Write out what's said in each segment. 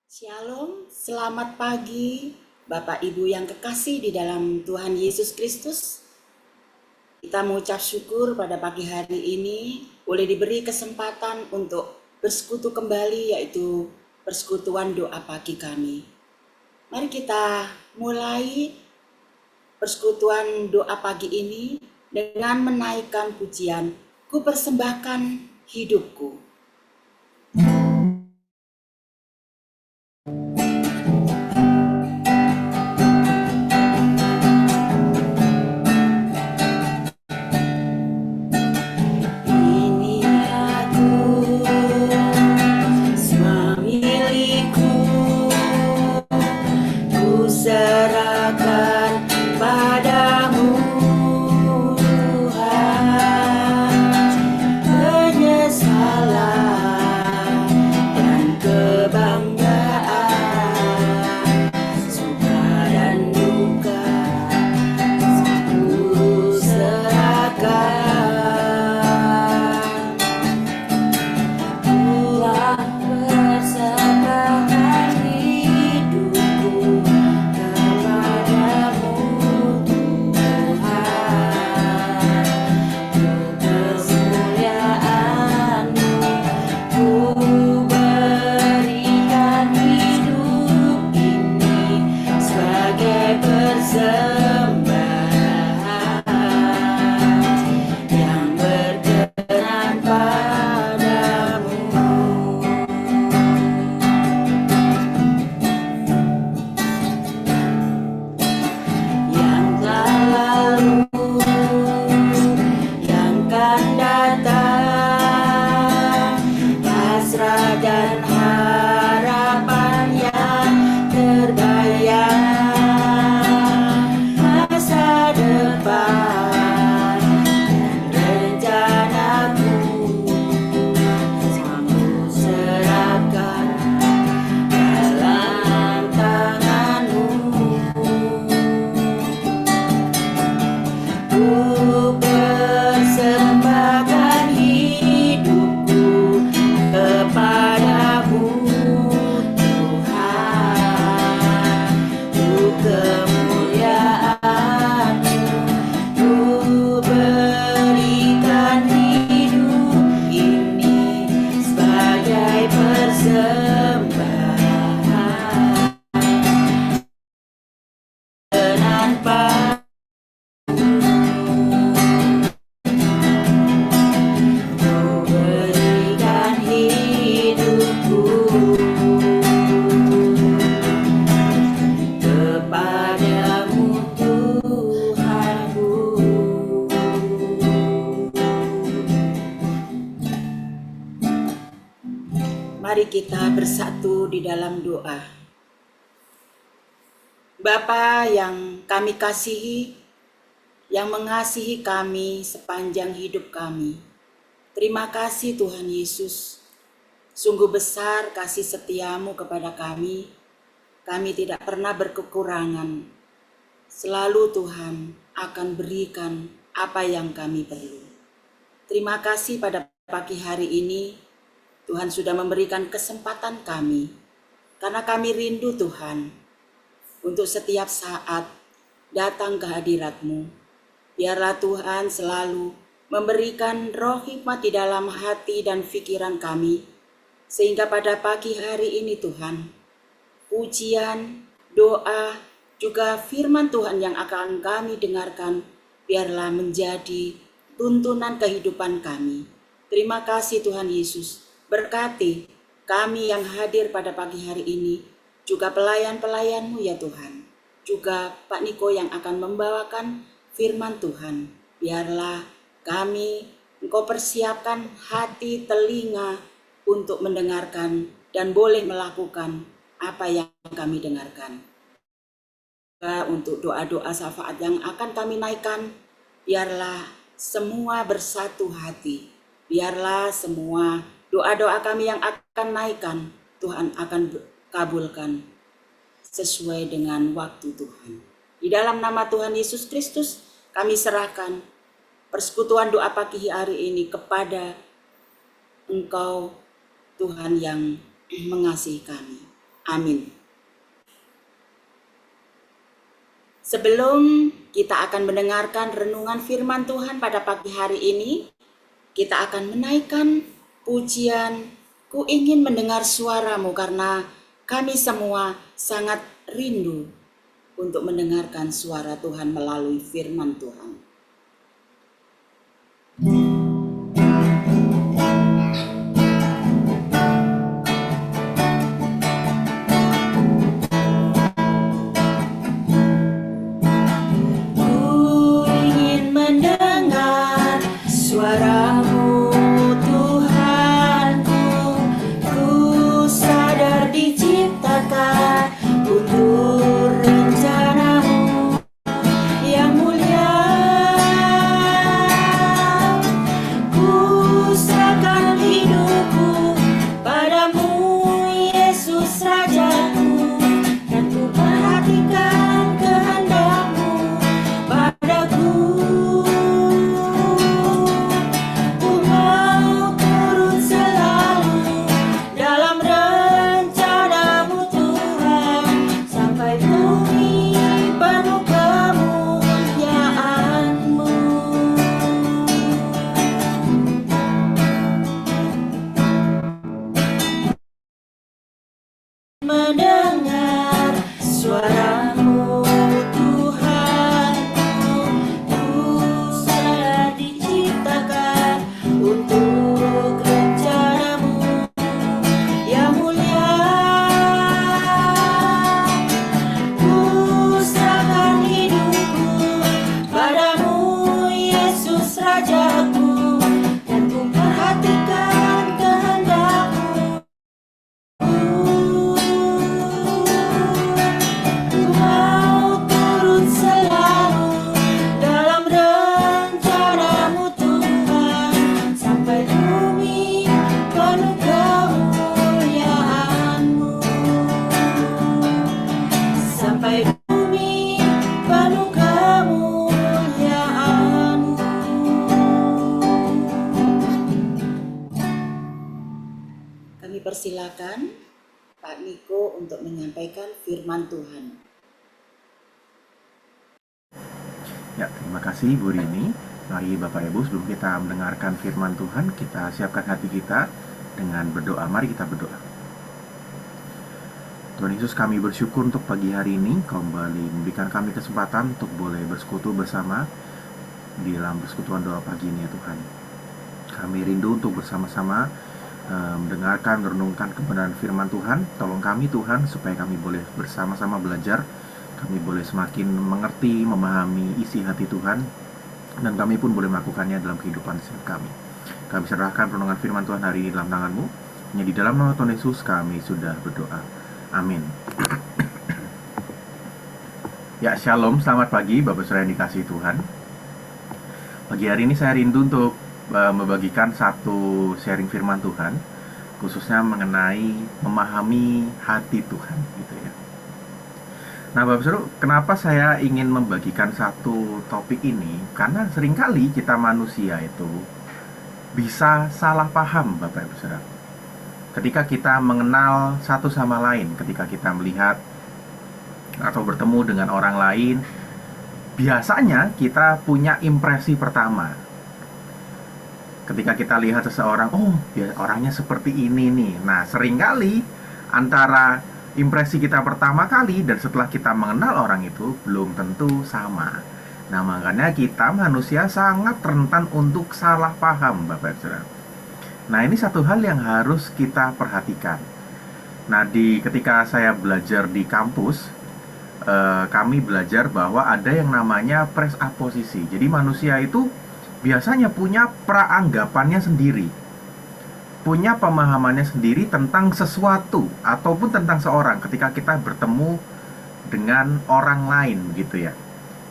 Shalom, selamat pagi Bapak Ibu yang kekasih di dalam Tuhan Yesus Kristus. Kita mengucap syukur pada pagi hari ini boleh diberi kesempatan untuk bersekutu kembali, yaitu persekutuan doa pagi kami. Mari kita mulai persekutuan doa pagi ini dengan menaikkan pujian, "Ku persembahkan hidupku." Ini aku, semua milikku, ku serahkan padamu, Tuhan. Penyesalan dan kebanggaan, suka dan duka, ku serahkan. Telah persembahkan hidupku kepadamu, Tuhan. Untuk kemuliaan-Mu, ku berikan hidup ini sebagai persembahan yang berkenan padamu. Yang telah lalu, yang akan datang, hasrat dan harapan yang terbayang, masa depan dan rencanaku, semua serahkan dalam tangan-Mu. Ku persembahkan hidupku kepadamu, Tuhan. Untuk kemuliaan-Mu, ku berikan hidup ini sebagai persembahan kenan padamu. Ku berikan hidupku kepadamu, Tuhanku. Mari kita bersatu di dalam doa. Bapa yang kami kasihi, yang mengasihi kami sepanjang hidup kami, terima kasih Tuhan Yesus. Sungguh besar kasih setiamu kepada kami. Kami tidak pernah berkekurangan. Selalu Tuhan akan berikan apa yang kami perlu. Terima kasih pada pagi hari ini, Tuhan sudah memberikan kesempatan kami, karena kami rindu Tuhan, untuk setiap saat datang ke hadirat-Mu. Biarlah Tuhan selalu memberikan roh hikmat di dalam hati dan pikiran kami, sehingga pada pagi hari ini Tuhan, pujian, doa, juga firman Tuhan yang akan kami dengarkan, biarlah menjadi tuntunan kehidupan kami. Terima kasih Tuhan Yesus, berkati kami yang hadir pada pagi hari ini, juga pelayan-pelayan-Mu ya Tuhan, juga Pak Niko yang akan membawakan firman Tuhan. Biarlah kami, Engkau persiapkan hati, telinga untuk mendengarkan dan boleh melakukan apa yang kami dengarkan. Untuk doa-doa syafaat yang akan kami naikkan, biarlah semua bersatu hati. Biarlah semua doa-doa kami yang akan naikkan, Tuhan akan kabulkan sesuai dengan waktu Tuhan. Di dalam nama Tuhan Yesus Kristus, kami serahkan persekutuan doa pagi hari ini kepada Engkau, Tuhan yang mengasihi kami. Amin. Sebelum kita akan mendengarkan renungan firman Tuhan pada pagi hari ini, kita akan menaikkan pujian, "Ku ingin mendengar suara-Mu," karena kami semua sangat rindu untuk mendengarkan suara Tuhan melalui firman Tuhan. Suara-Mu Tuhanku, ku sadar diciptakan untuk rencana-Mu yang mulia. Ku serahkan hidupku padamu, Yesus Rajaku, dan ku perhatikan kehendak-Mu padaku. Mendengar suara-Mu Tuhanku, ku sadar diciptakan untuk rencana-Mu yang mulia. Ku serahkan hidupku padamu, Yesus Rajaku, dan ku perhatikan kehendak-Mu. Kami persilakan Pak Niko untuk menyampaikan firman Tuhan. Ya, terima kasih Bu Rini. Mari Bapak Ibu, sebelum kita mendengarkan firman Tuhan, kita siapkan hati kita dengan berdoa. Mari kita berdoa. Tuhan Yesus, kami bersyukur untuk pagi hari ini kembali memberikan kami kesempatan untuk boleh bersekutu bersama di dalam persekutuan doa pagi ini ya Tuhan. Kami rindu untuk bersama-sama mendengarkan, merenungkan kebenaran firman Tuhan. Tolong kami Tuhan, supaya kami boleh bersama-sama belajar, kami boleh semakin mengerti, memahami isi hati Tuhan, dan kami pun boleh melakukannya dalam kehidupan setiap kami. Kami serahkan renungan firman Tuhan hari ini dalam tangan-Mu. Hanya di dalam nama Tuhan Yesus kami sudah berdoa. Amin. Ya, shalom, selamat pagi Bapak Saudara yang dikasihi Tuhan. Pagi hari ini saya rindu untuk membagikan satu sharing firman Tuhan, khususnya mengenai memahami hati Tuhan gitu ya. Nah Bapak Saudara, kenapa saya ingin membagikan satu topik ini? Karena seringkali kita manusia itu bisa salah paham Bapak Ibu Saudara. Ketika kita mengenal satu sama lain, ketika kita melihat atau bertemu dengan orang lain, biasanya kita punya impresi pertama. Ketika kita lihat seseorang, oh ya orangnya seperti ini nih. Nah seringkali antara impresi kita pertama kali dan setelah kita mengenal orang itu belum tentu sama. Nah makanya kita manusia sangat rentan untuk salah paham Bapak Ibu Saudara. Nah ini satu hal yang harus kita perhatikan. Nah ketika saya belajar di kampus, kami belajar bahwa ada yang namanya presaposisi. Jadi manusia itu biasanya punya praanggapannya sendiri, punya pemahamannya sendiri tentang sesuatu ataupun tentang seorang ketika kita bertemu dengan orang lain gitu ya.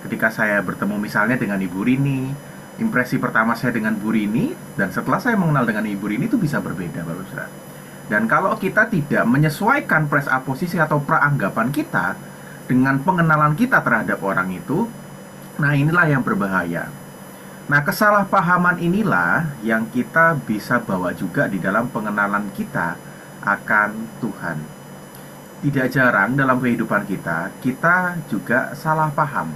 Ketika saya bertemu misalnya dengan Ibu Rini, impresi pertama saya dengan Bu Rini dan setelah saya mengenal dengan Ibu Rini itu bisa berbeda Bapak Saudara. Dan kalau kita tidak menyesuaikan presaposisi atau praanggapan kita dengan pengenalan kita terhadap orang itu, nah inilah yang berbahaya. Nah, kesalahpahaman inilah yang kita bisa bawa juga di dalam pengenalan kita akan Tuhan. tidak jarang dalam kehidupan kita, kita juga salah paham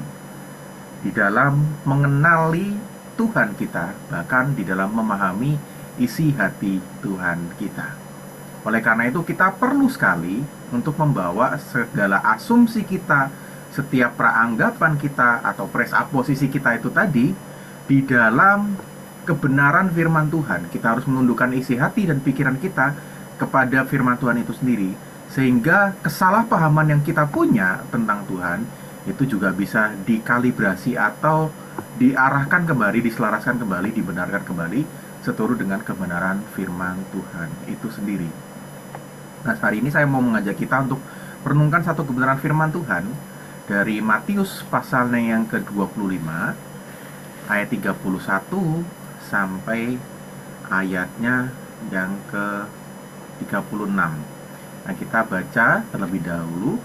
di dalam mengenali Tuhan kita, bahkan di dalam memahami isi hati Tuhan kita. Oleh karena itu kita perlu sekali untuk membawa segala asumsi kita, setiap praanggapan kita atau presuposisi kita itu tadi di dalam kebenaran firman Tuhan. Kita harus menundukkan isi hati dan pikiran kita kepada firman Tuhan itu sendiri, sehingga kesalahpahaman yang kita punya tentang Tuhan itu juga bisa dikalibrasi atau diarahkan kembali, diselaraskan kembali, dibenarkan kembali seturut dengan kebenaran firman Tuhan itu sendiri. Nah, hari ini saya mau mengajak kita untuk merenungkan satu kebenaran firman Tuhan dari Matius pasalnya yang ke-25 ayat 31 sampai ayatnya yang ke-36. Nah, kita baca terlebih dahulu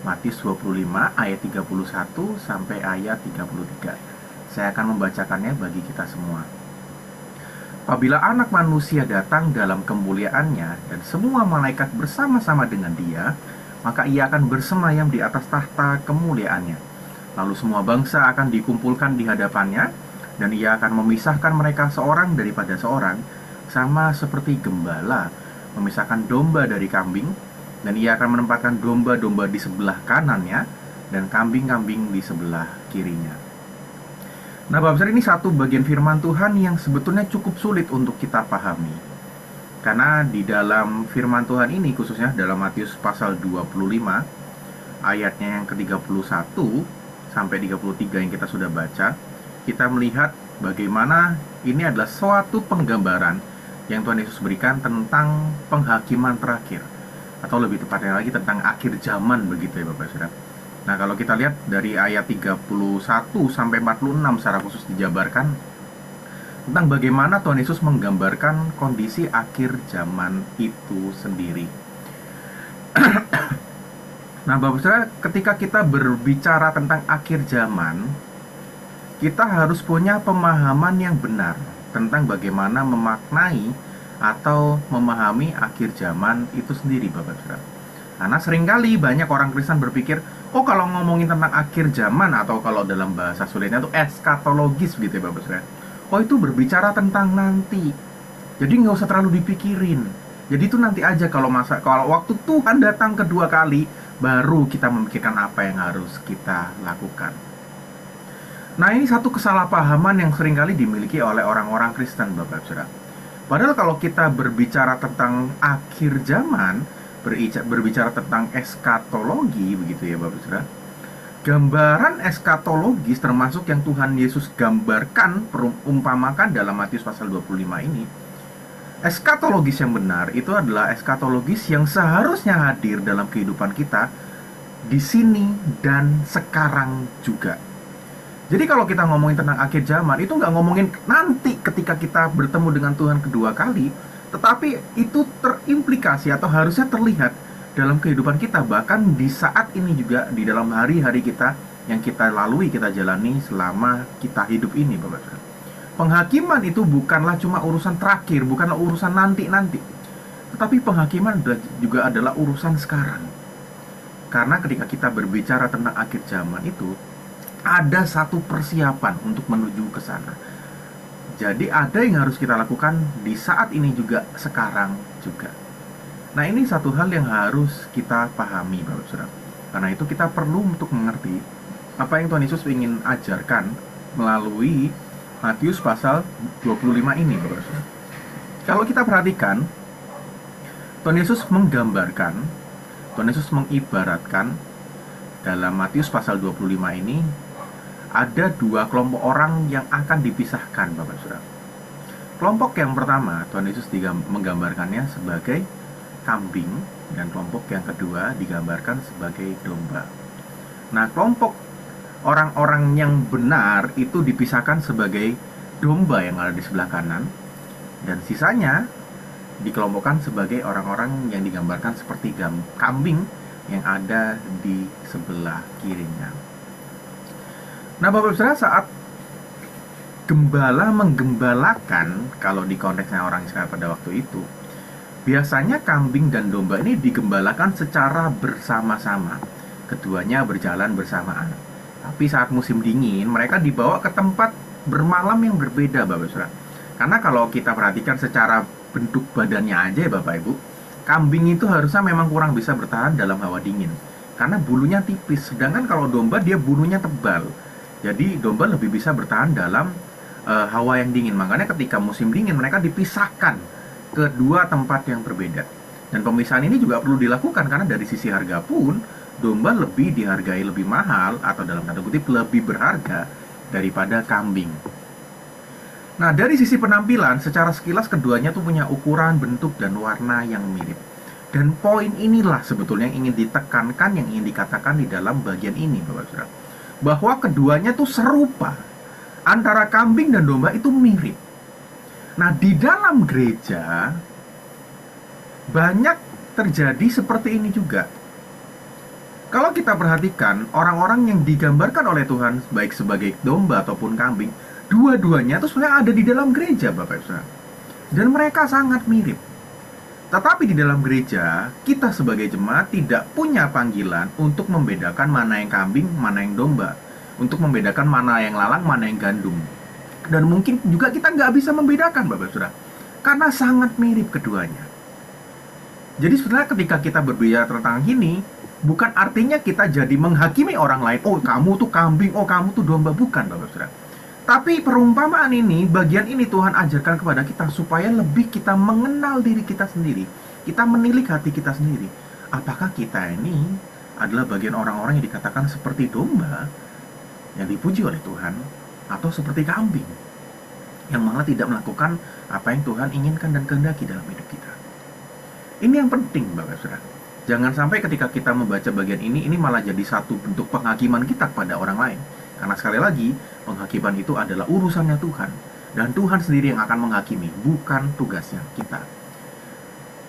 Matius 25 ayat 31 sampai ayat 33. Saya akan membacakannya bagi kita semua. Apabila Anak Manusia datang dalam kemuliaannya dan semua malaikat bersama-sama dengan Dia, maka Ia akan bersemayam di atas tahta kemuliaannya. Lalu semua bangsa akan dikumpulkan di hadapannya, dan Ia akan memisahkan mereka seorang daripada seorang, sama seperti gembala memisahkan domba dari kambing, dan Ia akan menempatkan domba-domba di sebelah kanannya dan kambing-kambing di sebelah kirinya. Nah, Bapak besar, ini satu bagian firman Tuhan yang sebetulnya cukup sulit untuk kita pahami. Karena di dalam firman Tuhan ini, khususnya dalam Matius pasal 25 ayatnya yang ke-31 sampai 33 yang kita sudah baca, kita melihat bagaimana ini adalah suatu penggambaran yang Tuhan Yesus berikan tentang penghakiman terakhir, atau lebih tepatnya lagi tentang akhir zaman, begitu ya Bapak Saudara. Nah, kalau kita lihat dari ayat 31 sampai 46 secara khusus dijabarkan tentang bagaimana Tuhan Yesus menggambarkan kondisi akhir zaman itu sendiri. Nah, Bapak Saudara, ketika kita berbicara tentang akhir zaman, kita harus punya pemahaman yang benar tentang bagaimana memaknai atau memahami akhir zaman itu sendiri, Bapak Saudara. Karena seringkali banyak orang Kristen berpikir, oh kalau ngomongin tentang akhir zaman, atau kalau dalam bahasa sulitnya itu eskatologis gitu ya Bapak Saudara, oh itu berbicara tentang nanti, jadi nggak usah terlalu dipikirin. Jadi itu nanti aja, kalau waktu Tuhan datang kedua kali, baru kita memikirkan apa yang harus kita lakukan. Nah, ini satu kesalahpahaman yang seringkali dimiliki oleh orang-orang Kristen, Bapak Saudara. Padahal kalau kita berbicara tentang akhir zaman, berbicara tentang eskatologi, begitu ya Bapak Saudara, gambaran eskatologis termasuk yang Tuhan Yesus gambarkan, perumpamakan dalam Matius pasal 25 ini, eskatologis yang benar itu adalah eskatologis yang seharusnya hadir dalam kehidupan kita di sini dan sekarang juga. Jadi kalau kita ngomongin tentang akhir zaman, itu nggak ngomongin nanti ketika kita bertemu dengan Tuhan kedua kali, tetapi itu terimplikasi atau harusnya terlihat dalam kehidupan kita, bahkan di saat ini juga, di dalam hari-hari kita yang kita lalui, kita jalani selama kita hidup ini, Bapak Saudara. Penghakiman itu bukanlah cuma urusan terakhir, bukanlah urusan nanti-nanti, tetapi penghakiman juga adalah urusan sekarang. Karena ketika kita berbicara tentang akhir zaman itu, ada satu persiapan untuk menuju ke sana. Jadi ada yang harus kita lakukan di saat ini juga, sekarang juga. Nah, ini satu hal yang harus kita pahami, Bapak Saudara. Karena itu kita perlu untuk mengerti apa yang Tuhan Yesus ingin ajarkan melalui Matius pasal 25 ini, Bapak Saudara. Kalau kita perhatikan, Tuhan Yesus menggambarkan, Tuhan Yesus mengibaratkan dalam Matius pasal 25 ini ada dua kelompok orang yang akan dipisahkan, Bapak Saudara. Kelompok yang pertama, Tuhan Yesus menggambarkannya sebagai kambing, dan kelompok yang kedua digambarkan sebagai domba. Nah, kelompok orang-orang yang benar itu dipisahkan sebagai domba yang ada di sebelah kanan, dan sisanya dikelompokkan sebagai orang-orang yang digambarkan seperti kambing yang ada di sebelah kirinya. Nah, Bapak Saudara, saat gembala menggembalakan, kalau di konteksnya orang Israel pada waktu itu, Biasanya kambing dan domba ini digembalakan secara bersama-sama. Keduanya berjalan bersamaan. Tapi saat musim dingin, mereka dibawa ke tempat bermalam yang berbeda, Bapak Saudara. Karena kalau kita perhatikan secara bentuk badannya aja ya Bapak Ibu, kambing itu harusnya memang kurang bisa bertahan dalam hawa dingin. Karena bulunya tipis, sedangkan kalau domba dia bulunya tebal. Jadi domba lebih bisa bertahan dalam hawa yang dingin. Makanya ketika musim dingin mereka dipisahkan ke dua tempat yang berbeda. Dan pemisahan ini juga perlu dilakukan karena dari sisi harga pun domba lebih dihargai lebih mahal atau dalam tanda kutip lebih berharga daripada kambing. Nah, dari sisi penampilan secara sekilas keduanya tuh punya ukuran, bentuk, dan warna yang mirip. Dan poin inilah sebetulnya yang ingin ditekankan, yang ingin dikatakan di dalam bagian ini, Bapak Saudara. Bahwa keduanya tuh serupa. Antara kambing dan domba itu mirip. Nah, di dalam gereja banyak terjadi seperti ini juga. Kalau kita perhatikan, orang-orang yang digambarkan oleh Tuhan baik sebagai domba ataupun kambing, dua-duanya itu sebenarnya ada di dalam gereja, Bapak Ibu. Dan mereka sangat mirip. Tetapi di dalam gereja, kita sebagai jemaat tidak punya panggilan untuk membedakan mana yang kambing, mana yang domba. Untuk membedakan mana yang lalang, mana yang gandum. Dan mungkin juga kita nggak bisa membedakan, Bapak Saudara, karena sangat mirip keduanya. Jadi sebenarnya ketika kita berbicara tentang ini, bukan artinya kita jadi menghakimi orang lain. Oh, kamu tuh kambing, oh kamu tuh domba. Bukan, Bapak Saudara. Tapi perumpamaan ini, bagian ini Tuhan ajarkan kepada kita supaya lebih kita mengenal diri kita sendiri. Kita menilik hati kita sendiri. Apakah kita ini adalah bagian orang-orang yang dikatakan seperti domba yang dipuji oleh Tuhan, atau seperti kambing yang malah tidak melakukan apa yang Tuhan inginkan dan kehendaki dalam hidup kita. Ini yang penting, Bapak Saudara. Jangan sampai ketika kita membaca bagian ini malah jadi satu bentuk penghakiman kita kepada orang lain. Karena sekali lagi, penghakiman itu adalah urusannya Tuhan. Dan Tuhan sendiri yang akan menghakimi, bukan tugasnya kita.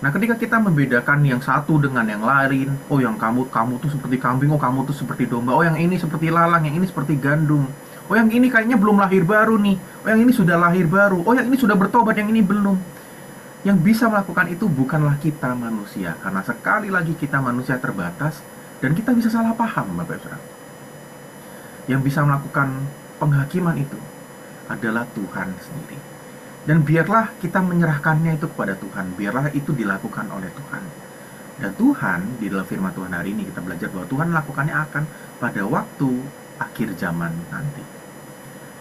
Nah, ketika kita membedakan yang satu dengan yang lain, oh yang kamu tuh seperti kambing, oh kamu tuh seperti domba, oh yang ini seperti lalang, yang ini seperti gandum, oh yang ini kayaknya belum lahir baru nih, oh yang ini sudah lahir baru, oh yang ini sudah bertobat, yang ini belum. Yang bisa melakukan itu bukanlah kita manusia, karena sekali lagi kita manusia terbatas dan kita bisa salah paham, Bapak Saudara. Yang bisa melakukan penghakiman itu adalah Tuhan sendiri. Dan biarlah kita menyerahkannya itu kepada Tuhan. Biarlah itu dilakukan oleh Tuhan. Dan Tuhan, di dalam firman Tuhan hari ini kita belajar bahwa Tuhan melakukannya akan pada waktu akhir zaman nanti.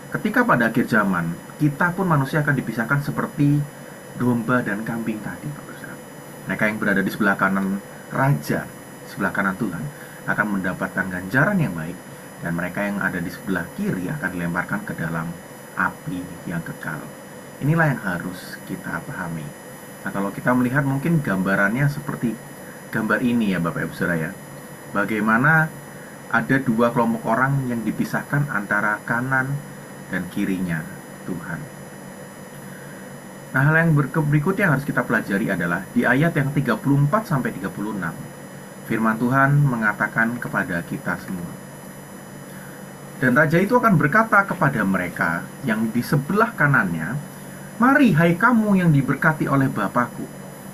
Ketika pada akhir zaman, kita pun manusia akan dipisahkan seperti domba dan kambing tadi, Bapak Saudara. Mereka yang berada di sebelah kanan Raja, sebelah kanan Tuhan, akan mendapatkan ganjaran yang baik. Dan mereka yang ada di sebelah kiri akan dilemparkan ke dalam api yang kekal. Inilah yang harus kita pahami. Nah, kalau kita melihat mungkin gambarannya seperti gambar ini ya Bapak Ibu Saudara ya. Bagaimana ada dua kelompok orang yang dipisahkan antara kanan dan kirinya Tuhan. Nah, hal yang berikutnya yang harus kita pelajari adalah di ayat yang 34 sampai 36. Firman Tuhan mengatakan kepada kita semua. Dan raja itu akan berkata kepada mereka yang di sebelah kanannya, "Mari, hai kamu yang diberkati oleh Bapakku,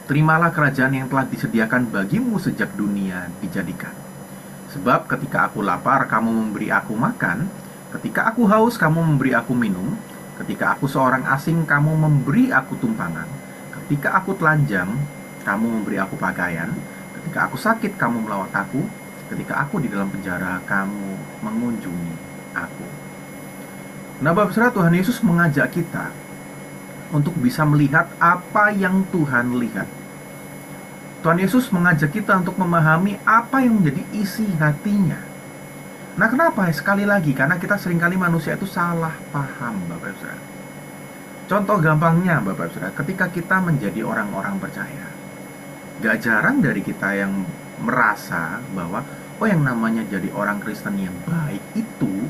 terimalah kerajaan yang telah disediakan bagimu sejak dunia dijadikan. Sebab ketika aku lapar, kamu memberi aku makan, ketika aku haus, kamu memberi aku minum, ketika aku seorang asing, kamu memberi aku tumpangan, ketika aku telanjang, kamu memberi aku pakaian, ketika aku sakit, kamu melawat aku, ketika aku di dalam penjara, kamu mengunjungi aku." Nah, Bapak Saudara, Tuhan Yesus mengajak kita untuk bisa melihat apa yang Tuhan lihat. Tuhan Yesus mengajak kita untuk memahami apa yang menjadi isi hatinya. Nah, kenapa? Sekali lagi, karena kita seringkali manusia itu salah paham, Bapak Saudara. Contoh gampangnya, Bapak Saudara, ketika kita menjadi orang-orang percaya, gak jarang dari kita yang merasa bahwa oh yang namanya jadi orang Kristen yang baik itu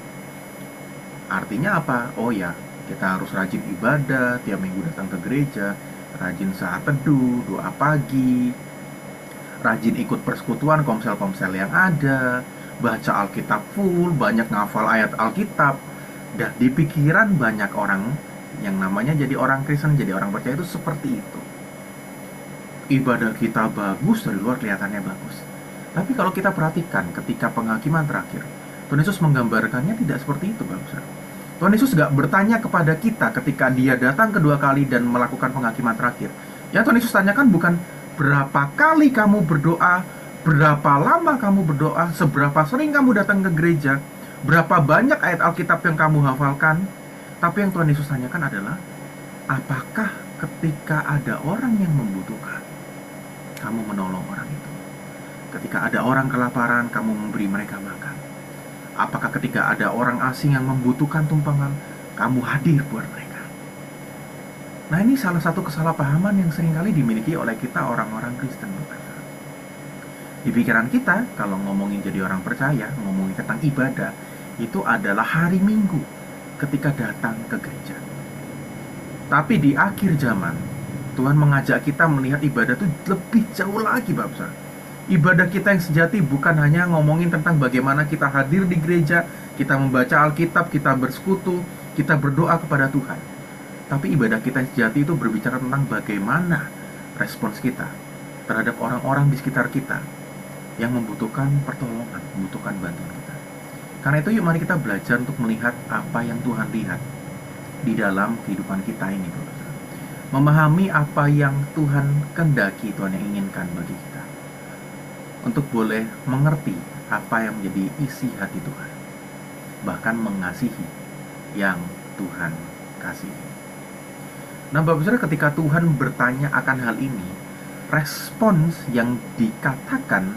artinya apa? Oh ya, kita harus rajin ibadah, tiap minggu datang ke gereja, rajin saat teduh, doa pagi, rajin ikut persekutuan komsel-komsel yang ada, baca Alkitab full, banyak ngafal ayat Alkitab. Dan di pikiran banyak orang yang namanya jadi orang Kristen, jadi orang percaya itu seperti itu. ibadah kita bagus, dari luar kelihatannya bagus. Tapi kalau kita perhatikan ketika penghakiman terakhir, Tuhan Yesus menggambarkannya tidak seperti itu, Bapak. Tuhan Yesus gak bertanya kepada kita ketika dia datang kedua kali dan melakukan penghakiman terakhir. Yang Tuhan Yesus tanyakan bukan berapa kali kamu berdoa, berapa lama kamu berdoa, seberapa sering kamu datang ke gereja, berapa banyak ayat Alkitab yang kamu hafalkan. Tapi yang Tuhan Yesus tanyakan adalah, apakah ketika ada orang yang membutuhkan, kamu menolong orang itu? Ketika ada orang kelaparan, kamu memberi mereka makan. Apakah ketika ada orang asing yang membutuhkan tumpangan, kamu hadir buat mereka? Nah, ini salah satu kesalahpahaman yang seringkali dimiliki oleh kita orang-orang Kristen. Di pikiran kita, kalau ngomongin jadi orang percaya, ngomongin tentang ibadah, itu adalah hari Minggu ketika datang ke gereja. Tapi di akhir zaman, Tuhan mengajak kita melihat ibadah itu lebih jauh lagi, Bapak. Ibadah kita yang sejati bukan hanya ngomongin tentang bagaimana kita hadir di gereja, kita membaca Alkitab, kita bersekutu, kita berdoa kepada Tuhan. Tapi ibadah kita yang sejati itu berbicara tentang bagaimana respons kita terhadap orang-orang di sekitar kita yang membutuhkan pertolongan, membutuhkan bantuan kita. Karena itu yuk mari kita belajar untuk melihat apa yang Tuhan lihat di dalam kehidupan kita ini, Bapak. Memahami apa yang Tuhan kehendaki, Tuhan yang inginkan bagi kita. Untuk boleh mengerti apa yang menjadi isi hati Tuhan. Bahkan mengasihi yang Tuhan kasihi. Nah, Bapak Saudara, ketika Tuhan bertanya akan hal ini, respons yang dikatakan,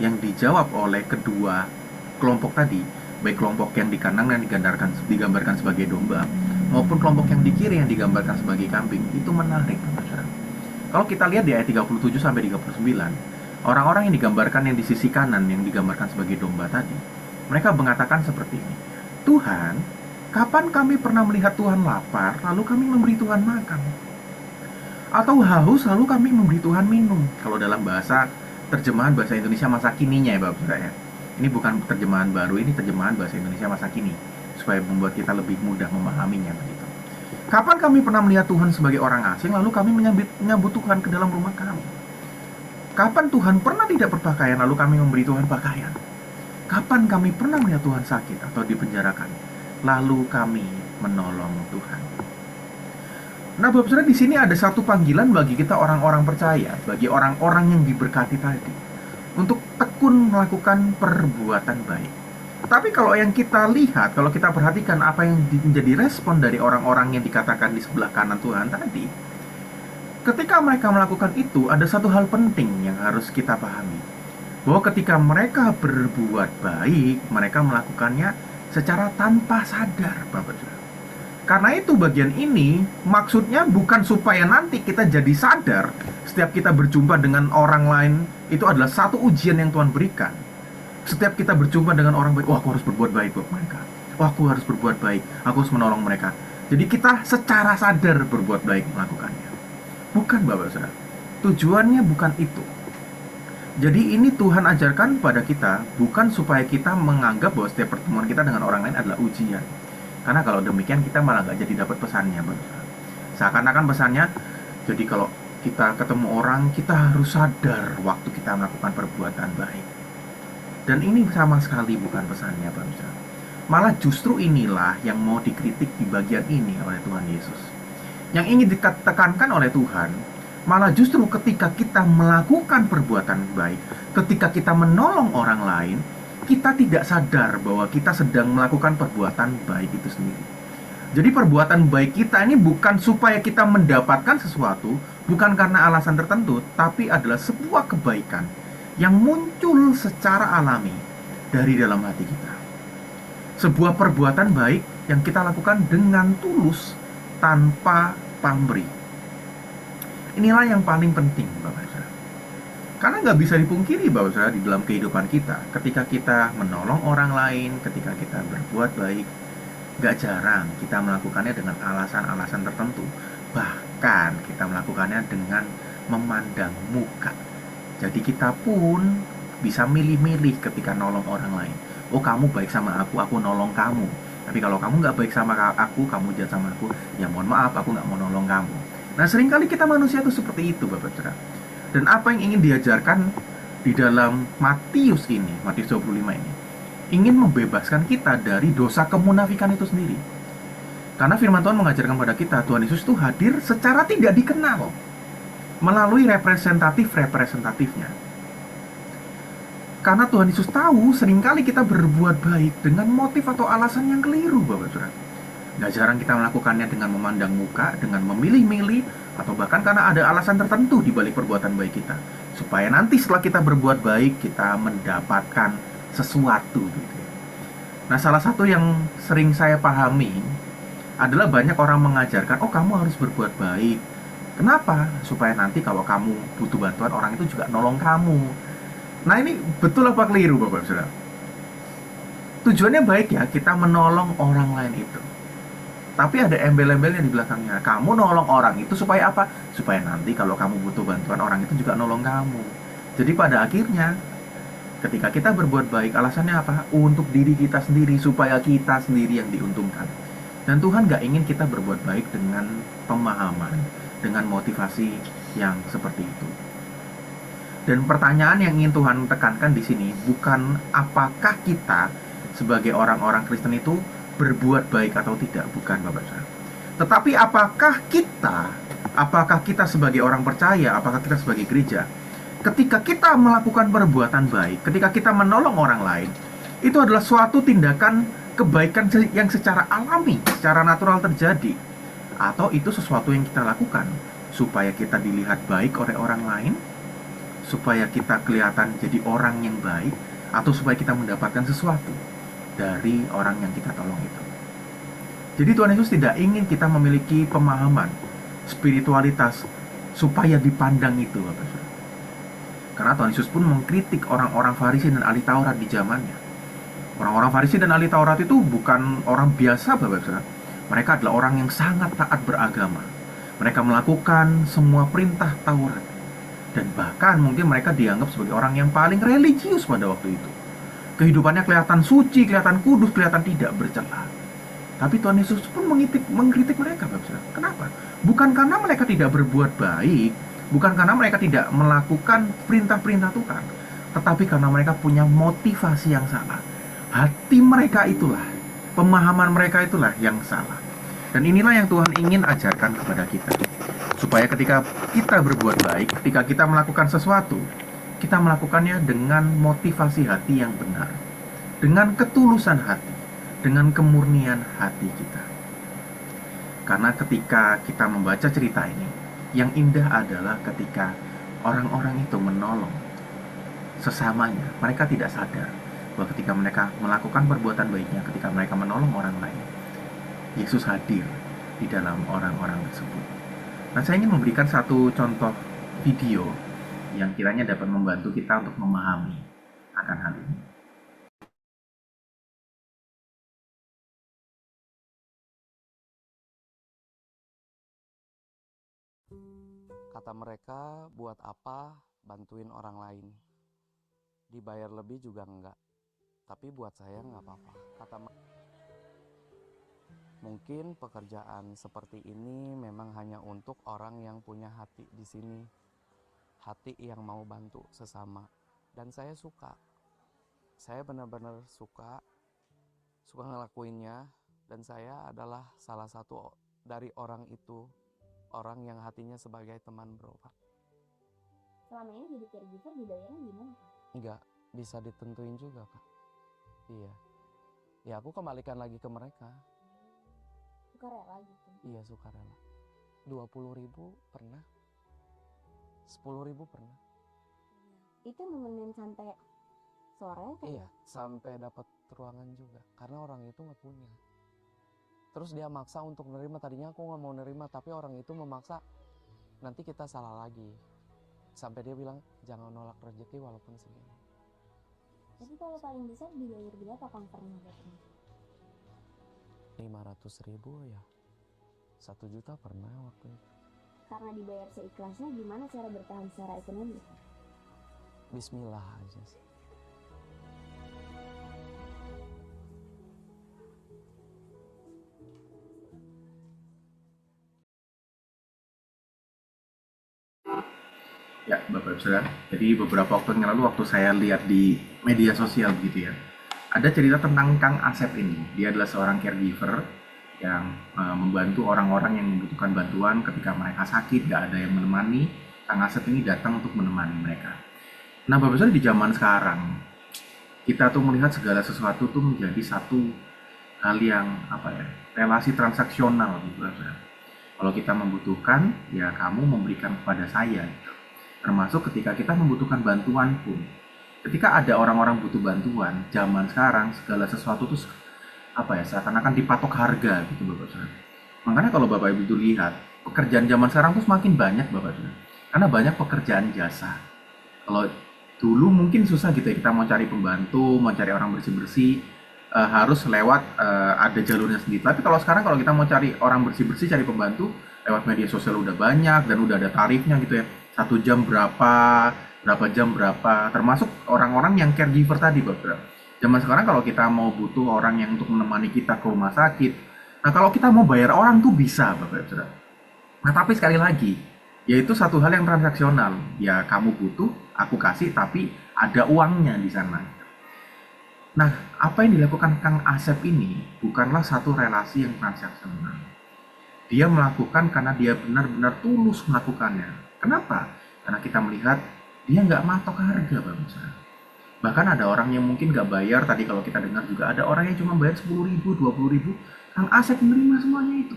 yang dijawab oleh kedua kelompok tadi, baik kelompok yang di kanan yang digambarkan sebagai domba, maupun kelompok yang di kiri yang digambarkan sebagai kambing, itu menarik, Bapak Saudara. Kalau kita lihat di ayat 37 sampai 39, orang-orang yang digambarkan yang di sisi kanan yang digambarkan sebagai domba tadi, mereka mengatakan seperti ini. Tuhan, kapan kami pernah melihat Tuhan lapar, lalu kami memberi Tuhan makan? Atau haus, lalu kami memberi Tuhan minum? Kalau dalam terjemahan bahasa Indonesia masa kininya ya, Bapak Saudara ya. Ini bukan terjemahan baru, ini terjemahan bahasa Indonesia masa kini, supaya membuat kita lebih mudah memahaminya begitu. Kapan kami pernah melihat Tuhan sebagai orang asing, lalu kami menyambut Tuhan ke dalam rumah kami? Kapan Tuhan pernah tidak berpakaian, lalu kami memberi Tuhan pakaian? Kapan kami pernah melihat Tuhan sakit atau dipenjarakan, lalu kami menolong Tuhan? Nah, Bapak Saudara, di sini ada satu panggilan bagi kita orang-orang percaya, bagi orang-orang yang diberkati tadi, untuk tekun melakukan perbuatan baik. Tapi kalau yang kita lihat, kalau kita perhatikan apa yang menjadi respon dari orang-orang yang dikatakan di sebelah kanan Tuhan tadi, ketika mereka melakukan itu, ada satu hal penting yang harus kita pahami. Bahwa ketika mereka berbuat baik, mereka melakukannya secara tanpa sadar, Bapak Saudara. Karena itu bagian ini maksudnya bukan supaya nanti kita jadi sadar setiap kita berjumpa dengan orang lain itu adalah satu ujian yang Tuhan berikan. Setiap kita berjumpa dengan orang baik, wah aku harus berbuat baik buat mereka. Wah aku harus berbuat baik, aku harus menolong mereka. Jadi kita secara sadar berbuat baik melakukannya. Bukan, Bapak Saudara. Tujuannya bukan itu. Jadi ini Tuhan ajarkan pada kita bukan supaya kita menganggap bahwa setiap pertemuan kita dengan orang lain adalah ujian. Karena kalau demikian kita malah gak jadi dapat pesannya, Bapak. Seakan-akan pesannya, jadi kalau kita ketemu orang, kita harus sadar waktu kita melakukan perbuatan baik. Dan ini sama sekali bukan pesannya, Bapak. Malah justru inilah yang mau dikritik di bagian ini oleh Tuhan Yesus. Yang ingin ditekankan oleh Tuhan, malah justru ketika kita melakukan perbuatan baik, ketika kita menolong orang lain, kita tidak sadar bahwa kita sedang melakukan perbuatan baik itu sendiri. Jadi perbuatan baik kita ini bukan supaya kita mendapatkan sesuatu, bukan karena alasan tertentu, tapi adalah sebuah kebaikan yang muncul secara alami dari dalam hati kita. Sebuah perbuatan baik yang kita lakukan dengan tulus tanpa pamrih. Inilah yang paling penting, Bapak Saudara. Karena nggak bisa dipungkiri, Bapak Saudara, di dalam kehidupan kita, ketika kita menolong orang lain, ketika kita berbuat baik, nggak jarang kita melakukannya dengan alasan-alasan tertentu. Bahkan kita melakukannya dengan memandang muka. Jadi kita pun bisa milih-milih ketika nolong orang lain. Oh, kamu baik sama aku nolong kamu. Tapi kalau kamu nggak baik sama aku, kamu jahat sama aku, ya mohon maaf, aku nggak mau nolong kamu. Nah, seringkali kita manusia itu seperti itu, Bapak Saudara. Dan apa yang ingin diajarkan di dalam Matius ini, Matius 25 ini, ingin membebaskan kita dari dosa kemunafikan itu sendiri. Karena firman Tuhan mengajarkan pada kita, Tuhan Yesus itu hadir secara tidak dikenal melalui representatifnya. Karena Tuhan Yesus tahu seringkali kita berbuat baik dengan motif atau alasan yang keliru, Bapak Saudara. Gak jarang kita melakukannya dengan memandang muka, dengan memilih-milih, atau bahkan karena ada alasan tertentu di balik perbuatan baik kita. Supaya nanti setelah kita berbuat baik, kita mendapatkan sesuatu gitu. Nah, salah satu yang sering saya pahami adalah banyak orang mengajarkan, oh kamu harus berbuat baik. Kenapa? Supaya nanti kalau kamu butuh bantuan, orang itu juga nolong kamu. Nah, ini betul apa keliru, Bapak Saudara? Tujuannya baik ya, kita menolong orang lain itu. Tapi ada embel-embelnya di belakangnya. Kamu nolong orang itu supaya apa? Supaya nanti kalau kamu butuh bantuan, orang itu juga nolong kamu. Jadi pada akhirnya, ketika kita berbuat baik, alasannya apa? Untuk diri kita sendiri, supaya kita sendiri yang diuntungkan. Dan Tuhan gak ingin kita berbuat baik dengan pemahaman, dengan motivasi yang seperti itu. Dan pertanyaan yang ingin Tuhan tekankan di sini bukan apakah kita sebagai orang-orang Kristen itu berbuat baik atau tidak, bukan Bapak Saudara. Tetapi apakah kita sebagai orang percaya, apakah kita sebagai gereja, ketika kita melakukan perbuatan baik, ketika kita menolong orang lain, itu adalah suatu tindakan kebaikan yang secara alami, secara natural terjadi, atau itu sesuatu yang kita lakukan supaya kita dilihat baik oleh orang lain, supaya kita kelihatan jadi orang yang baik, atau supaya kita mendapatkan sesuatu dari orang yang kita tolong itu. Jadi Tuhan Yesus tidak ingin kita memiliki pemahaman spiritualitas supaya dipandang itu, Bapak Saudara. Karena Tuhan Yesus pun mengkritik orang-orang Farisi dan ahli Taurat di zamannya. Orang-orang Farisi dan ahli Taurat itu bukan orang biasa, Bapak Saudara. Mereka adalah orang yang sangat taat beragama. Mereka melakukan semua perintah Taurat. Dan bahkan mungkin mereka dianggap sebagai orang yang paling religius pada waktu itu. Kehidupannya kelihatan suci, kelihatan kudus, kelihatan tidak bercela. Tapi Tuhan Yesus pun mengkritik mereka, Bapak Saudara. Kenapa? Bukan karena mereka tidak berbuat baik, bukan karena mereka tidak melakukan perintah-perintah Tuhan, tetapi karena mereka punya motivasi yang salah. Hati mereka itulah, pemahaman mereka itulah yang salah. Dan inilah yang Tuhan ingin ajarkan kepada kita. Supaya ketika kita berbuat baik, ketika kita melakukan sesuatu, kita melakukannya dengan motivasi hati yang benar, dengan ketulusan hati, dengan kemurnian hati kita. Karena ketika kita membaca cerita ini, yang indah adalah ketika orang-orang itu menolong sesamanya. Mereka tidak sadar bahwa ketika mereka melakukan perbuatan baiknya, ketika mereka menolong orang lain, Yesus hadir di dalam orang-orang tersebut. Nah, saya ingin memberikan satu contoh video yang kiranya dapat membantu kita untuk memahami akan hal ini. Kata mereka, buat apa bantuin orang lain? Dibayar lebih juga enggak. Tapi buat saya enggak apa-apa. Mungkin pekerjaan seperti ini memang hanya untuk orang yang punya hati di sini. Hati yang mau bantu sesama. Dan saya suka. Saya benar-benar suka ngelakuinnya. Dan saya adalah salah satu dari orang itu. Orang yang hatinya sebagai teman berobat. Selama ini jadi caregiver dibayarnya gimana, Kak? Enggak bisa ditentuin juga, Kak. Iya. Ya aku kembalikan lagi ke mereka. Sukarela gitu? Iya, sukarela. 20.000 pernah. 10.000 pernah. Itu nemenin sampai sore kan? Iya, sampai dapat ruangan juga. Karena orang itu nggak punya. Terus dia maksa untuk nerima. Tadinya aku nggak mau nerima, tapi orang itu memaksa. Nanti kita salah lagi. Sampai dia bilang, jangan nolak rezeki walaupun segini. Tapi kalau paling besar dibayar berapa, Kang, pernah datang? 500.000 ya. 1 juta pernah waktu itu. Karena dibayar seikhlasnya, gimana cara bertahan secara ekonomi? Bismillah aja sih. Ya, Bapak Ibu Saudara. Jadi beberapa waktu yang lalu waktu saya lihat di media sosial gitu ya, ada cerita tentang Kang Asep ini. Dia adalah seorang caregiver yang membantu orang-orang yang membutuhkan bantuan ketika mereka sakit, gak ada yang menemani. Kang Asep ini datang untuk menemani mereka. Nah, Bapak Saudara, di zaman sekarang kita tuh melihat segala sesuatu tuh menjadi satu hal yang relasi transaksional gitu, Bapak Saudara. Kalau kita membutuhkan, ya kamu memberikan kepada saya gitu. Termasuk ketika kita membutuhkan bantuan pun. Ketika ada orang-orang butuh bantuan, zaman sekarang segala sesuatu tuh seakan-akan dipatok harga gitu, Bapak Saudara. Makanya kalau Bapak Ibu lihat, pekerjaan zaman sekarang tuh semakin banyak, Bapak Saudara. Karena banyak pekerjaan jasa. Kalau dulu mungkin susah gitu ya, kita mau cari pembantu, mau cari orang bersih-bersih, harus lewat ada jalurnya sendiri. Tapi kalau sekarang kalau kita mau cari orang bersih-bersih, cari pembantu, lewat media sosial udah banyak dan udah ada tarifnya gitu ya. 1 jam berapa jam berapa, termasuk orang-orang yang caregiver tadi, Bapak. Zaman sekarang kalau kita mau butuh orang yang untuk menemani kita ke rumah sakit, nah kalau kita mau bayar orang tuh bisa, Bapak Saudara. Nah, tapi sekali lagi, yaitu satu hal yang transaksional. Ya, kamu butuh, aku kasih, tapi ada uangnya di sana. Nah, apa yang dilakukan Kang Asep ini bukanlah satu relasi yang transaksional. Dia melakukan karena dia benar-benar tulus melakukannya. Kenapa? Karena kita melihat dia nggak matok harga, Bapak. Bahkan ada orang yang mungkin nggak bayar, tadi kalau kita dengar juga ada orang yang cuma bayar 10.000, 20.000, Kang Asep menerima semuanya itu.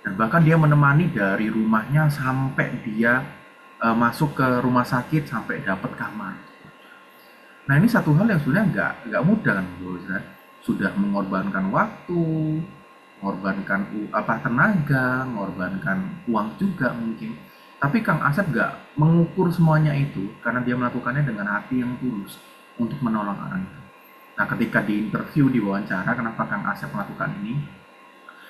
Dan bahkan dia menemani dari rumahnya sampai dia masuk ke rumah sakit sampai dapat kamar. Nah, ini satu hal yang sebenarnya nggak mudah kan, Bapak. Sudah mengorbankan waktu, mengorbankan tenaga, mengorbankan uang juga mungkin. Tapi Kang Asep nggak mengukur semuanya itu karena dia melakukannya dengan hati yang tulus untuk menolong orang itu. Nah, ketika diinterview, diwawancara, kenapa Kang Asep melakukan ini?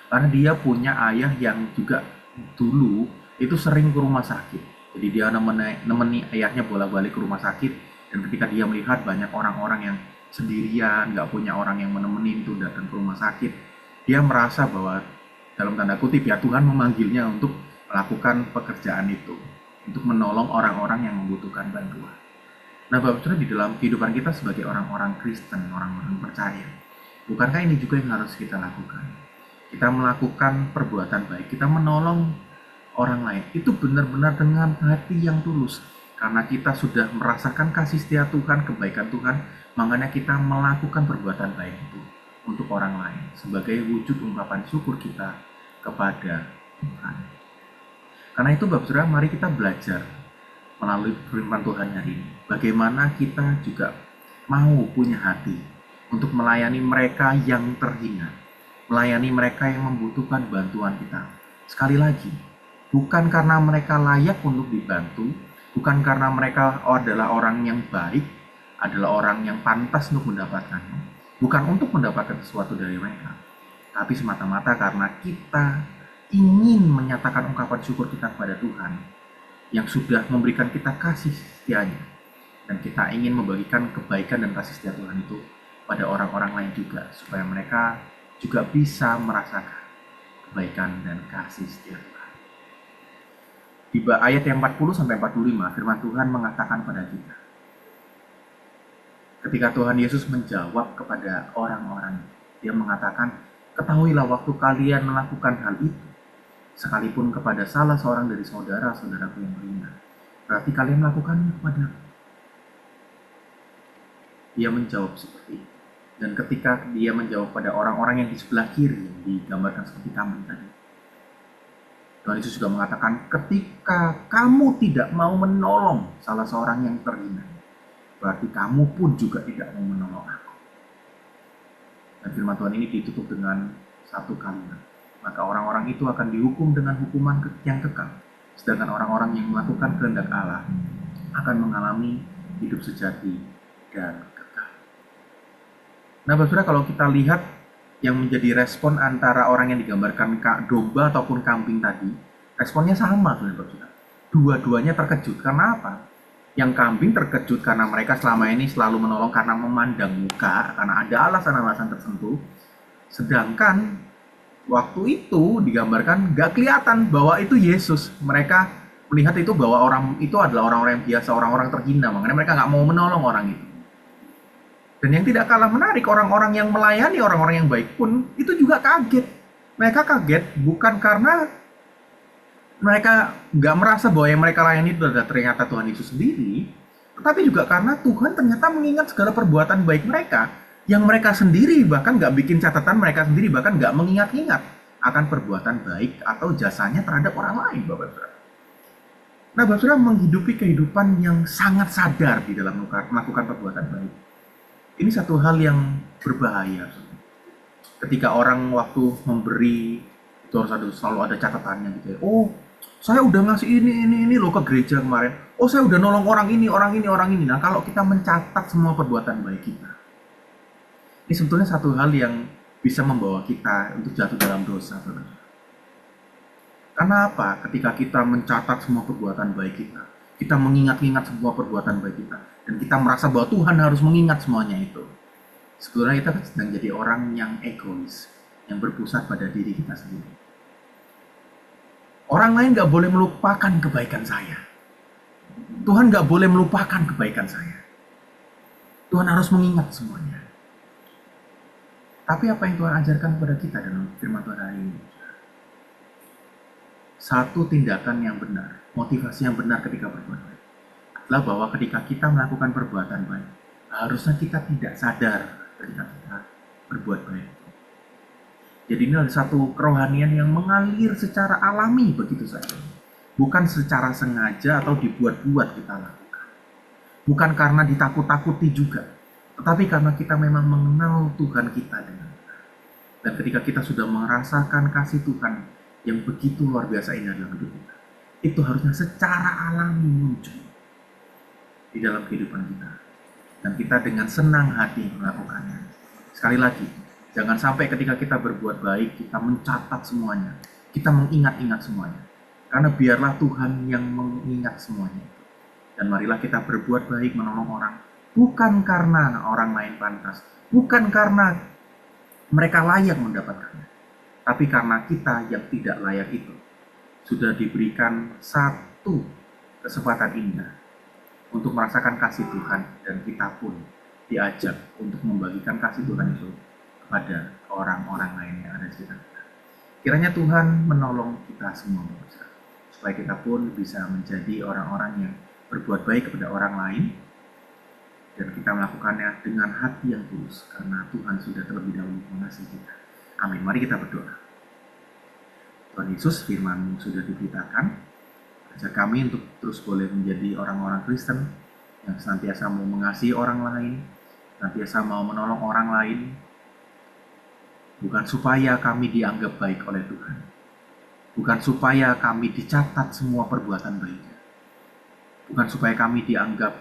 Karena dia punya ayah yang juga dulu itu sering ke rumah sakit. Jadi dia nemeni ayahnya bolak-balik ke rumah sakit. Dan ketika dia melihat banyak orang-orang yang sendirian, nggak punya orang yang menemani itu datang ke rumah sakit, dia merasa bahwa dalam tanda kutip ya Tuhan memanggilnya untuk melakukan pekerjaan itu, untuk menolong orang-orang yang membutuhkan bantuan. Nah, Bapak Saudara, di dalam kehidupan kita sebagai orang-orang Kristen, orang-orang percaya, bukankah ini juga yang harus kita lakukan? Kita melakukan perbuatan baik, kita menolong orang lain, itu benar-benar dengan hati yang tulus. Karena kita sudah merasakan kasih setia Tuhan, kebaikan Tuhan, makanya kita melakukan perbuatan baik itu untuk orang lain sebagai wujud ungkapan syukur kita kepada Tuhan. Karena itu, Bapak Saudara, mari kita belajar melalui firman Tuhan hari ini, bagaimana kita juga mau punya hati untuk melayani mereka yang terhina, melayani mereka yang membutuhkan bantuan kita. Sekali lagi, bukan karena mereka layak untuk dibantu, bukan karena mereka adalah orang yang baik, adalah orang yang pantas untuk mendapatkannya, bukan untuk mendapatkan sesuatu dari mereka, tapi semata-mata karena kita ingin menyatakan ungkapan syukur kita kepada Tuhan yang sudah memberikan kita kasih setianya, dan kita ingin membagikan kebaikan dan kasih setia Tuhan itu pada orang-orang lain juga, supaya mereka juga bisa merasakan kebaikan dan kasih setia Tuhan. Di ayat yang 40-45 firman Tuhan mengatakan pada kita, ketika Tuhan Yesus menjawab kepada orang-orang, dia mengatakan, ketahuilah waktu kalian melakukan hal itu, sekalipun kepada salah seorang dari saudara-saudaraku yang beriman, berarti kalian melakukannya kepada aku. Dia menjawab seperti itu. Dan ketika dia menjawab pada orang-orang yang di sebelah kiri, yang digambarkan seperti kambing tadi, Tuhan Yesus juga mengatakan, ketika kamu tidak mau menolong salah seorang yang terhina, berarti kamu pun juga tidak mau menolong aku. Dan firman Tuhan ini ditutup dengan satu kalimat, maka orang-orang itu akan dihukum dengan hukuman yang kekal, sedangkan orang-orang yang melakukan kehendak Allah akan mengalami hidup sejati dan kekal. Nah, Bapak Saudara, kalau kita lihat yang menjadi respon antara orang yang digambarkan domba ataupun kambing tadi, responnya sama, Bapak Saudara. Dua-duanya terkejut. Karena apa? Yang kambing terkejut karena mereka selama ini selalu menolong karena memandang muka, karena ada alasan-alasan tertentu. Sedangkan waktu itu digambarkan gak kelihatan bahwa itu Yesus. Mereka melihat itu bahwa orang itu adalah orang-orang yang biasa, orang-orang terhina, makanya mereka nggak mau menolong orang itu. Dan yang tidak kalah menarik, orang-orang yang melayani orang-orang yang baik pun itu juga kaget. Mereka kaget bukan karena mereka nggak merasa bahwa yang mereka layani itu adalah ternyata Tuhan Yesus sendiri, tetapi juga karena Tuhan ternyata mengingat segala perbuatan baik mereka, yang mereka sendiri bahkan nggak bikin catatan, mereka sendiri bahkan nggak mengingat-ingat akan perbuatan baik atau jasanya terhadap orang lain, Bapak Saudara. Nah, Bapak Saudara, menghidupi kehidupan yang sangat sadar di dalam melakukan perbuatan baik, ini satu hal yang berbahaya. Ketika orang waktu memberi itu harus selalu ada catatannya gitu ya. Oh, saya udah ngasih ini loh ke gereja kemarin. Oh, saya udah nolong orang ini, orang ini, orang ini. Nah, kalau kita mencatat semua perbuatan baik kita, ini sebetulnya satu hal yang bisa membawa kita untuk jatuh dalam dosa, saudara. Karena apa? Ketika kita mencatat semua perbuatan baik kita mengingat-ingat semua perbuatan baik kita, dan kita merasa bahwa Tuhan harus mengingat semuanya itu. Sebetulnya kita sedang jadi orang yang egois, yang berpusat pada diri kita sendiri. Orang lain nggak boleh melupakan kebaikan saya. Tuhan nggak boleh melupakan kebaikan saya. Tuhan harus mengingat semuanya. Tapi apa yang Tuhan ajarkan kepada kita dalam firman Tuhan hari ini? Satu tindakan yang benar, motivasi yang benar ketika berbuat baik adalah bahwa ketika kita melakukan perbuatan baik, harusnya kita tidak sadar ketika kita berbuat baik. Jadi ini adalah satu kerohanian yang mengalir secara alami begitu saja. Bukan secara sengaja atau dibuat-buat kita lakukan. Bukan karena ditakut-takuti juga, tetapi karena kita memang mengenal Tuhan kita dengan benar. Dan ketika kita sudah merasakan kasih Tuhan yang begitu luar biasa ini dalam hidup kita, itu harusnya secara alami muncul di dalam kehidupan kita, dan kita dengan senang hati melakukannya. Sekali lagi, jangan sampai ketika kita berbuat baik kita mencatat semuanya, kita mengingat-ingat semuanya, karena biarlah Tuhan yang mengingat semuanya. Dan marilah kita berbuat baik, menolong orang, bukan karena orang lain pantas, bukan karena mereka layak mendapatkannya, tapi karena kita yang tidak layak itu sudah diberikan satu kesempatan indah untuk merasakan kasih Tuhan, dan kita pun diajak untuk membagikan kasih Tuhan itu kepada orang-orang lain yang ada di sekitar kita. Kiranya Tuhan menolong kita semua, supaya kita pun bisa menjadi orang-orang yang berbuat baik kepada orang lain, dan kita melakukannya dengan hati yang tulus, karena Tuhan sudah terlebih dahulu mengasihi kita. Amin. Mari kita berdoa. Tuhan Yesus, firman sudah diberitakan, ajar kami untuk terus boleh menjadi orang-orang Kristen yang senantiasa mau mengasihi orang lain, senantiasa mau menolong orang lain, bukan supaya kami dianggap baik oleh Tuhan, bukan supaya kami dicatat semua perbuatan baiknya, bukan supaya kami dianggap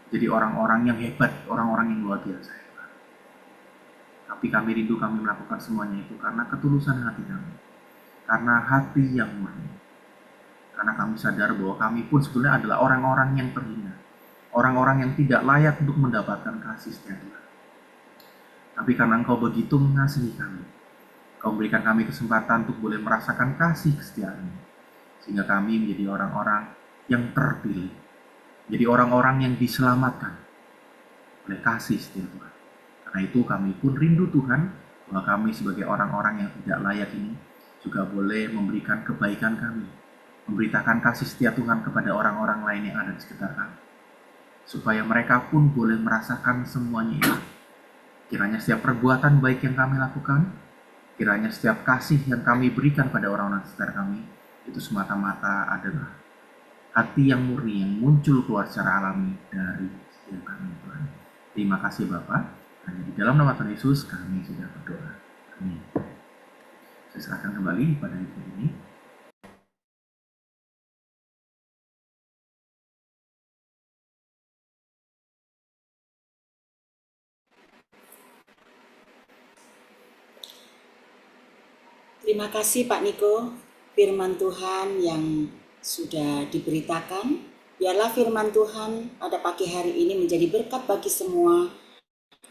jadi orang-orang yang hebat, orang-orang yang luar biasa hebat. Tapi kami rindu kami melakukan semuanya itu karena ketulusan hati kami, karena hati yang murni, karena kami sadar bahwa kami pun sebetulnya adalah orang-orang yang terhina, orang-orang yang tidak layak untuk mendapatkan kasih setia Tuhan. Tapi karena Engkau begitu mengasihi kami, Engkau memberikan kami kesempatan untuk boleh merasakan kasih kesetiaan, sehingga kami menjadi orang-orang yang terpilih, jadi orang-orang yang diselamatkan oleh kasih setia Tuhan. Karena itu kami pun rindu Tuhan, bahwa kami sebagai orang-orang yang tidak layak ini juga boleh memberikan kebaikan kami, memberitakan kasih setia Tuhan kepada orang-orang lain yang ada di sekitar kami, supaya mereka pun boleh merasakan semuanya itu. Kiranya setiap perbuatan baik yang kami lakukan, kiranya setiap kasih yang kami berikan pada orang-orang sekitar kami, itu semata-mata adalah hati yang murni yang muncul keluar secara alami dari setiap kami, Tuhan. Terima kasih Bapa. Hanya di dalam nama Tuhan Yesus kami sudah berdoa. Amin. Saya serahkan kembali pada ibu ini. Terima kasih Pak Niko, firman Tuhan yang sudah diberitakan. Biarlah firman Tuhan pada pagi hari ini menjadi berkat bagi semua,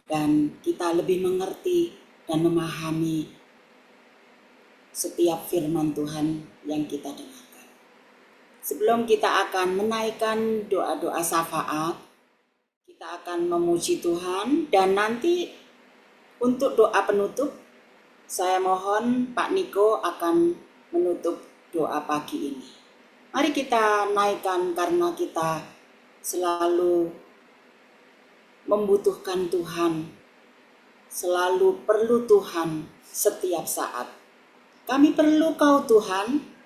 dan kita lebih mengerti dan memahami setiap firman Tuhan yang kita dengarkan. Sebelum kita akan menaikkan doa-doa syafaat, kita akan memuji Tuhan, dan nanti untuk doa penutup, saya mohon Pak Niko akan menutup doa pagi ini. Mari kita naikkan karena kita selalu membutuhkan Tuhan, selalu perlu Tuhan setiap saat. Kami perlu Kau Tuhan.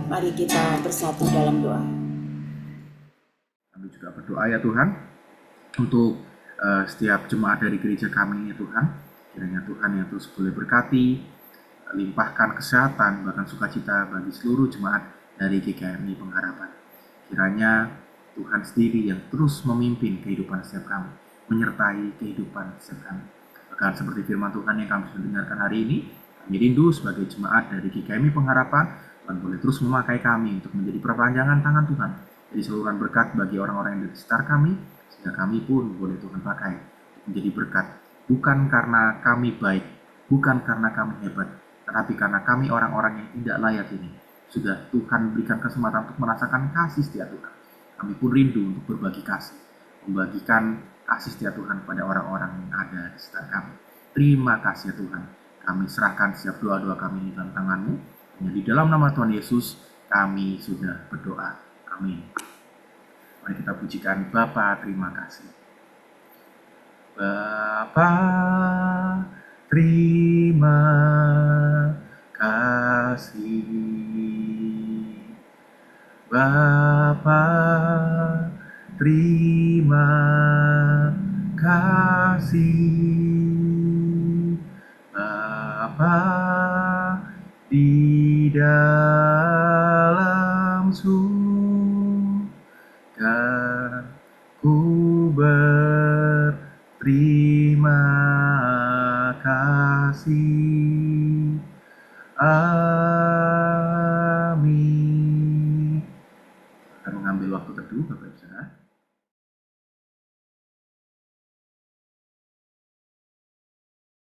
Mari kita bersatu dalam doa. Kami juga berdoa ya Tuhan untuk setiap jemaat dari gereja kami ya Tuhan. Kiranya Tuhan yang terus boleh berkati, limpahkan kesehatan, bahkan sukacita bagi seluruh jemaat dari GKMI Pengharapan. Kiranya Tuhan sendiri yang terus memimpin kehidupan setiap kami, menyertai kehidupan setiap kami. Bahkan seperti firman Tuhan yang kami sudah dengarkan hari ini, kami rindu sebagai jemaat dari GKMI Pengharapan, Tuhan boleh terus memakai kami untuk menjadi perpanjangan tangan Tuhan, jadi saluran berkat bagi orang-orang yang di sekitar kami, sehingga kami pun boleh Tuhan pakai menjadi berkat, bukan karena kami baik, bukan karena kami hebat, tetapi karena kami orang-orang yang tidak layak ini, sudah Tuhan berikan kesempatan untuk merasakan kasih setia Tuhan. Kami pun rindu untuk berbagi kasih, membagikan kasih setia Tuhan pada orang-orang yang ada di sekitar kami. Terima kasih ya Tuhan, kami serahkan setiap doa-doa kami di dalam tangan-Mu. Di dalam nama Tuhan Yesus kami sudah berdoa. Amin. Mari kita pujikan Bapa, terima kasih. Bapa, terima kasih. Bapa, terima kasih. Bapa, di dalam surga ku berterima kasih. Amin. Kita mengambil waktu teduh, Bapak Ibu Saudara.